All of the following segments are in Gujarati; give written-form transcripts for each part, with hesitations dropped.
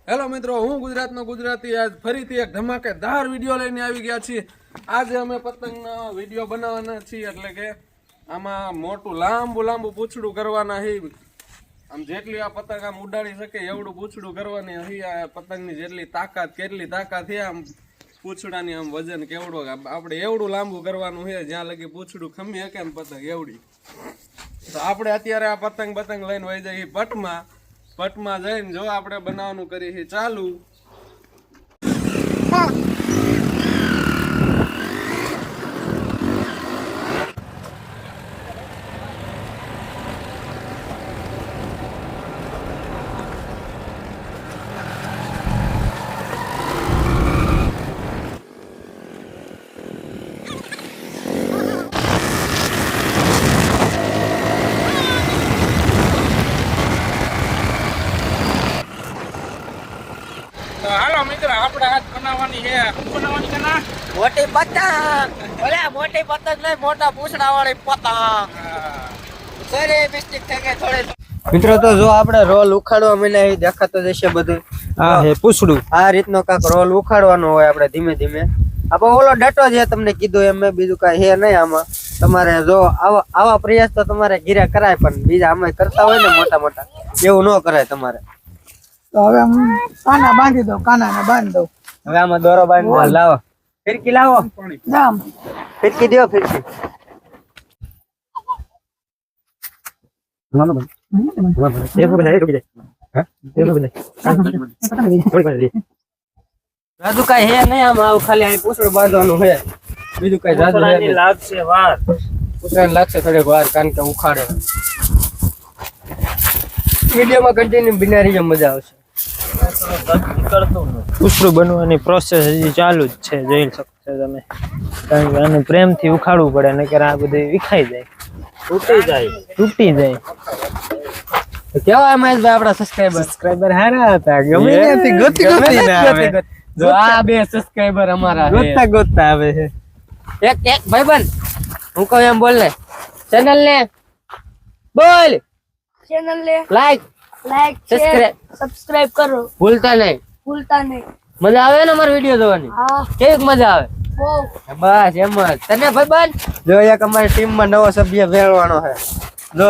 હેલો મિત્રો, હું ગુજરાતનો ગુજરાતી આજ ફરીથી એક ધમાકેદાર વિડીયો લઈને આવી ગયા છીએ। આજે અમે પતંગનો વિડીયો બનાવવાના છીએ, એટલે કે આમાં મોટું લાંબુ પૂંછડું કરવાના છે। આમ જેટલી આ પતંગ આમ ઉડાડી શકે એવડું પૂંછડું કરવાની છે। આ પતંગની જેટલી તાકાત કેટલી તાકાત છે, આમ પૂંછડાની આમ વજન કેવડો આપણે એવડું લાંબુ કરવાનું છે, જ્યાં લગી પૂંછડું ખમી શકે ને પતંગ એવડી। તો આપણે અત્યારે આ પતંગ લઈને વહી જઈએ પટમાં જઈને જો આપણે બનાવવાનું કરીએ છીએ ચાલુ। હાલો મિત્રો, આપણે આજ બનાવવાની છે બનાવવાની કે ના મોટી પતંગ, ભલે મોટી પતંગ નહીં, મોટા પૂંછડા વાળી પતંગ। સોરી મિસ્ટેક થઈ ગઈ થોડી। મિત્રો તો જો આપણે રોલ ઉખાડવા માંડ્યા છે, દેખાતો જશે બધું। આ હે પૂછડું, આ રીતનો કાક રોલ ઉખાડવાનો હોય આપણે ધીમે ધીમે। આપણે ઓલો ડટો છે તમને કીધું એમ, બીજું કઈ હે નહીં આમાં। તમારે જો આવા પ્રયાસ તો તમારે ઘીરે કરાય, પણ બીજા આમાં કરતા હોય ને મોટા એવું ન કરાય તમારે। તો હવે કાના બાંધી દો, કાનાને બાંધી દો। હવે આમાં દોરો બાંધી લાવો, ફિરકી લાવો, જામ ફિરકી દો, ફિરકી રાજુ કઈ હે નહીં આમાં, આવું ખાલી અહીં પૂછડું બાંધવાનું છે, બીજું કઈ રાજુ લાગશે વાર, પૂછડાને લાગશે થોડીક વાર, કારણ કે ઉખાડે। વિડીયોમાં કન્ટિન્યુ બિના રહીએ, મજા આવશે। પૂછડું બનવાની પ્રોસેસ હજી ચાલુ જ છે, જોઈ શકશો તમે, કારણ કે આને પ્રેમથી ઉખાડવું પડે, નકર આ બધું વિખાઈ જાય, તૂટી જાય। કેવા મહેશભાઈ આપડા સબસ્ક્રાઇબર હારા હતા, ગમે ત્યાંથી ગોતી ના આવે। જો આ બે સબસ્ક્રાઇબર અમારા ગોતતા આવે છે। એક ભાઈબંધ હું કહું એમ બોલ ને, ચેનલ ને બોલ, चैनल ले લાઈક सब्सक्राइब करो, ભૂલતા નહીં। भूलता नहीं। મજા આવે ને અમારો વિડીયો જોવાની? हाँ કેવી મજા આવે? वो બસ એમ જ। તને ભાઈબંધ જો એક અમારી ટીમમાં નવો સભ્ય ભેળવાનો છે, જો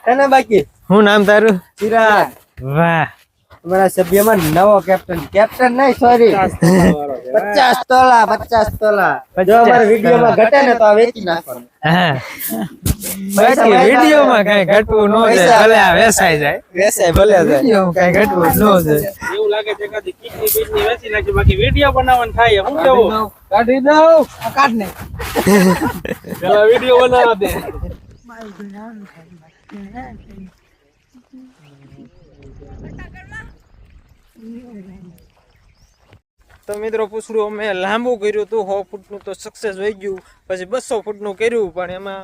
તને બાકી શું નામ તારું? ચિરાગ। વાહ, અમારા સભ્યમાં નવો કેપ્ટન નહીં, સોરી 50 તોલા। જો અમારા વિડીયોમાં ઘટે ને તો આ વેચી નાખવાનું। હા, બાકી વિડીયોમાં કઈ ઘટવું ન જાય, ભલે આ વેચાઈ જાય, વેચાય ભલે જાય, વિડીયોમાં કઈ ઘટવું ન જાય। એવું લાગે છે કે કિડની બીડની વેચી નાખી, બાકી વિડીયો બનાવવાનું થાય। હું કેવું કાઢી દઉં, કાઢ ને પેલા વિડીયો બનાવવા દે। તો મિત્રો પૂછડું અમે લાંબુ કર્યું હતું, 100 ફૂટનું તો સક્સેસ થઈ ગયું, પછી 200 ફૂટનું કર્યું, પણ એમાં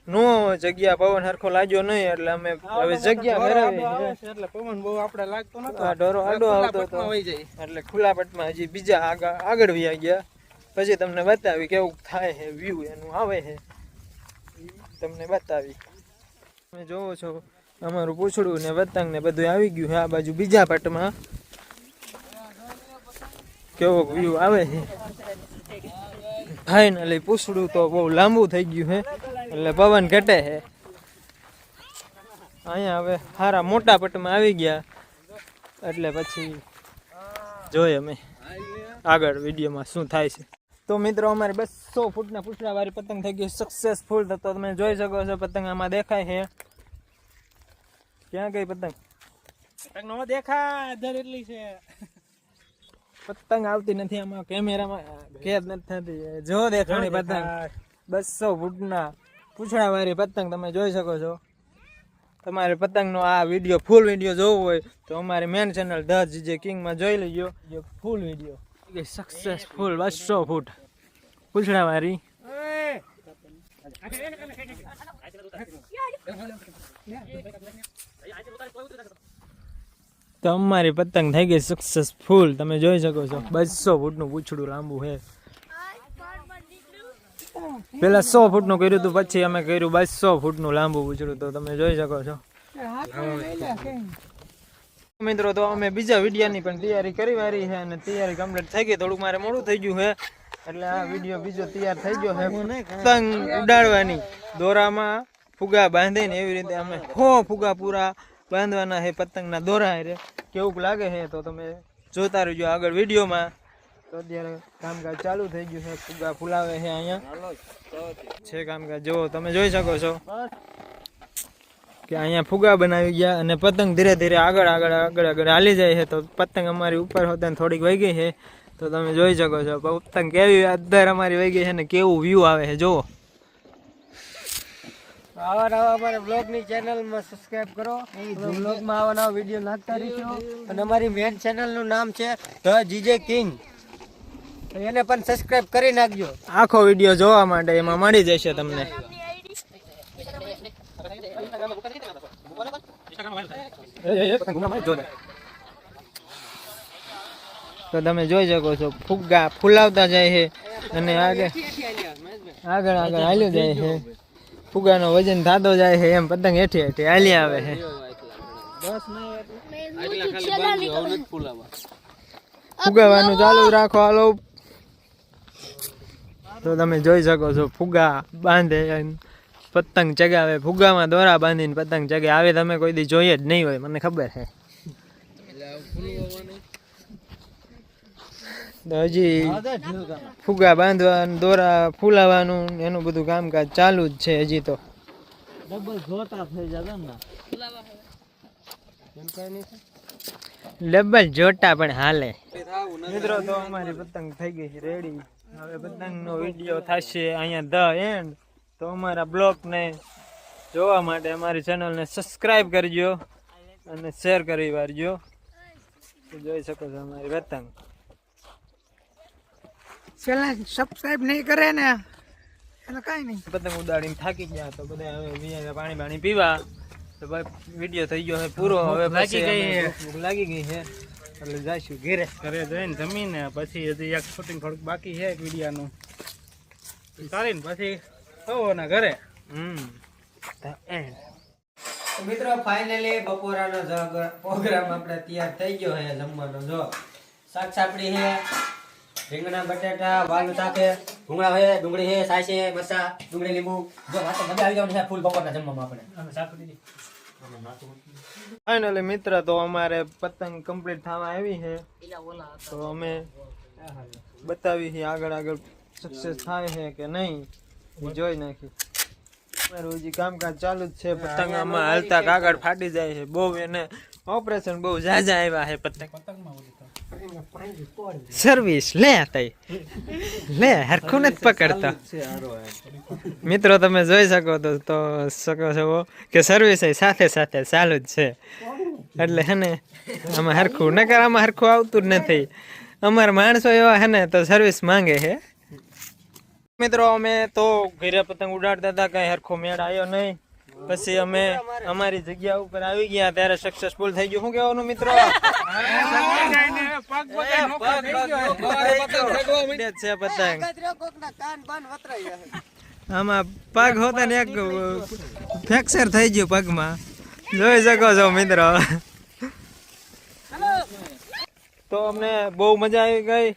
નો જગ્યા પવન હરખો લાગ્યો નહીં, એટલે અમે હવે જગ્યા ફેરવી, એટલે પવન બહુ આપણે લાગતો નતો, આ ઢોરો આડો આવતો હતો, એટલે ખુલ્લા પટમાં હજી બીજા આગળ વયા ગયા। પછી તમને બતાવી કેવું થાય છે, વ્યૂ એનું આવે છે, તમને બતાવી। તમે જોવો છો અમારું પૂછડું ને પતંગ ને બધું આવી ગયું છે આ બાજુ બીજા પટમાં, કેવો વ્યૂ આવે છે। ફાઇનલી પૂછડું તો બહુ લાંબુ થઈ ગયું છે, એટલે પવન ઘટે છે। અહીંયા હવે સારા મોટા પટમાં આવી ગયા, એટલે પછી જોઈએ અમે આગળ વિડીયોમાં શું થાય છે। તો મિત્રો અમારે 200 ફૂટના પૂછડા વાળી પતંગ થઈ ગઈ સક્સેસફુલ। તો તમે જોઈ શકો છો પતંગ આમાં દેખાય છે, ક્યાં ગઈ પતંગ? પતંગ નો દેખા દર એટલી છે, પતંગ આવતી નથી આમાં, કેમેરામાં કેદ નથી થતી। જો દેખાણી પતંગ 200 ફૂટના પૂછડા વાળી પતંગ તમે જોઈ શકો છો। તમારે પતંગનો આ વિડીયો ફૂલ વિડીયો જોવો હોય તો અમારી મેન ચેનલ ધ જીજે કિંગમાં જોઈ લેજો, ફૂલ વિડીયો સક્સેસફુલ 200 ફૂટ પૂછડા વાળી। તો અમારી પતંગ થઈ ગઈ સક્સેસફુલ, તમે જોઈ શકો છો 200 ફૂટનું પૂછડું લાંબુ છે। પેલા 100 ફૂટનું કર્યું હતું, પછી અમે કર્યું 200 ફૂટનું લાંબુ પૂછડું, તો તમે જોઈ શકો છો। મિત્રો તો અમે બીજા વિડીયોની પણ તૈયારી કરી વારી છે અને તૈયારી કમ્પ્લીટ થઈ ગઈ. થોડુંક મારે મોડું થઈ ગયું છે એટલે આ વિડીયો બીજો તૈયાર થઈ ગયો છે. પતંગ ઉડાડવાની દોરામાં ફુગા બાંધીને એવી રીતે અમે ફુગા પૂરા બાંધવાના છે પતંગના દોરા હારે. કેવું લાગે છે તો તમે જોતા રહેજો આગળ વિડીયોમાં. તો અત્યારે કામકાજ ચાલુ થઈ ગયું છે. ફુગા ફૂલાવે છે અહીંયા છે કામકાજ. જો તમે જોઈ શકો છો કે અહીંયા ફુગા બનાવી ગયા અને પતંગ ધીરે ધીરે આગળ હાલી જાય છે. તો પતંગ અમારી ઉપર હોતા થોડીક વહી ગઈ છે તો તમે જોઈ શકો છો પતંગ કેવી અંદર અમારી વહી ગઈ છે ને કેવું વ્યૂ આવે છે જુઓ. આવા નવા અમારા બ્લોગની ચેનલમાં સબસ્ક્રાઇબ કરો. બ્લોગમાં આવા નવા વિડીયો નાખતા રહીશું અને અમારી મેન ચેનલનું નામ છે ધ જીજે કિંગ. એને પણ સબસ્ક્રાઇબ કરી નાખજો. આખો વિડીયો જોવા માટે એમાં મળી જશે તમને. તો તમે જોઈ શકો છો ફુગ્ગા ફૂલાવતા જાય છે અને આગળ હાલ્યું જાય છે. ફુગાનો વજન થતો જાય છે એમ પતંગ હેઠી હેઠી હાલી આવે છે. ફુગાવાનું ચાલુ રાખો હાલો. તો તમે જોઈ શકો છો ફુગા બાંધે પતંગ ચગાવે. ફુગામાં દોરા બાંધીને પતંગ ચગે આવે તમે કોઈ દી જોઈએ જ નહીં હોય મને ખબર છે. હજી ફુગા બાંધવાનું દોરા ફૂલાવાનું એનું બધું કામકાજ ચાલુ જ છે હજી. તો ડબલ જોટા પણ હાલે. મિત્રો તો અમારી પતંગ થઈ ગઈ છે રેડી. હવે પતંગનો વિડીયો થશે અહીંયા ધ એન્ડ. તો અમારા બ્લોગને જોવા માટે અમારી ચેનલને સબસ્ક્રાઇબ કરજો અને શેર કરી વારજો. તો જોઈ શકો છો અમારી પતંગ. ચેનલ સબસ્ક્રાઇબ નહીં કરે ને એટલે કાંઈ નહીં. પતંગ ઉડાડીને થાકી ગયા તો બધા હવે પાણી પીવા. તો વિડીયો થઈ ગયો છે પૂરો. હવે ભૂખ લાગી ગઈ છે એટલે જઈશું ઘરે જઈને જમીને પછી હજી એક શૂટિંગ થોડુંક બાકી છે એક વિડીયાનું ચાલીને પછી સૌના ઘરે. મિત્રો ફાઇનલી બપોરાનો પ્રોગ્રામ આપણે તૈયાર થઈ ગયો છે જમવાનો. જો શાક સાપડી છે, રીંગણા બટાટા વાલુ સાથે ભૂંગળા છે, ડુંગળી છે, સાય છે, મરચા, ડુંગળી લીંબુ. જો વાતો મજા આવી જવાની છે ફૂલ બપોરના જમવામાં આપણે. ફાઇનલી મિત્ર તો અમારે પતંગ કમ્પ્લીટ થવા આવી છે તો અમે બતાવી છે આગળ સક્સેસ થાય છે કે નહીં જોઈ નાખી. અમારું હજી કામકાજ ચાલુ જ છે. પતંગ આમાં હાલતા કાગળ ફાટી જાય છે બહુ. એને ઓપરેશન બહુ ઝાઝા આવ્યા છે પતંગ. સર્વિસ લે તઈ લે હરખું નથી પકડતા. મિત્રો તમે જોઈ શકો શકો છો કે સર્વિસ સાથે સાથે ચાલુ જ છે. એટલે હે ને આમાં હરખું નકર આમાં હરખું આવતું જ નથી. અમારા માણસો એવા હે ને તો સર્વિસ માંગે છે. મિત્રો અમે તો ઘરે પતંગ ઉડાડતા હતા કઈ હરખો મેળ આવ્યો નહીં. પછી અમે અમારી જગ્યા ઉપર આવી ગયા ત્યારે સક્સેસફુલ થઈ ગયું. શું કહેવાનું મિત્રો? પતંગ આમાં પગ હોતા ને એક ફ્રેક્ચર થઈ ગયું પગમાં. જોઈ શકો છો મિત્રો. તો અમને બહુ મજા આવી ગઈ.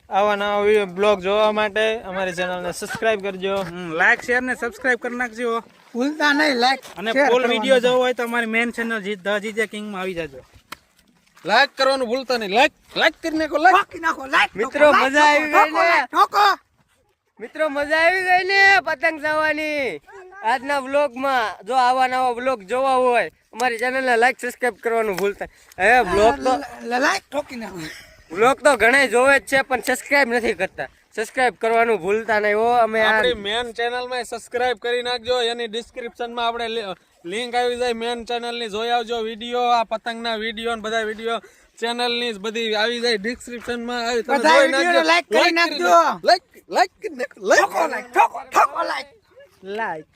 આવા નવા બ્લોગ જોવા માટે અમારી ચેનલને સબસ્ક્રાઇબ કરજો. લાઈક શેર ને સબસ્ક્રાઇબ કરી નાખજો. ભૂલતા નહીં લાઈક અને ફૂલ વિડીયો જોવો હોય તો અમારી main channel the GJ king માં આવી જાજો. લાઈક કરવાનું ભૂલતા નહીં. લાઈક કરી નાખો. લાઈક મિત્રો મજા આવી ગઈ ને. ઠોકો મિત્રો મજા આવી ગઈ ને પતંગ જવાની આજના વ્લોગમાં. જો આવા નવા વ્લોગ જોવા હોય અમારી ચેનલને લાઈક સબસ્ક્રાઇબ કરવાનું ભૂલતા. હવે વ્લોગ તો લાઈક ઠોકી નાખો. વ્લોગ તો ઘણા જોવે જ છે પણ સબસ્ક્રાઇબ નથી કરતા. સબસ્ક્રાઇબ કરવાનું ભૂલતા નહીં. અમે આપણી મેન ચેનલ માં સબસ્ક્રાઇબ કરી નાખજો. એની ડિસ્ક્રિપ્શન માં આપણે લિંક આવી જાય. મેન ચેનલ ની જોઈ આવજો. વિડીયો આ પતંગના વિડીયો ને બધા વિડીયો ચેનલ ની બધી આવી જાય ડિસ્ક્રિપ્શન માં. આવી તમે બધા જોઈ વિડીયો લાઈક કરી નાખજો. લાઈક કરી નાખો. ઠોકો લાઈક. લાઈક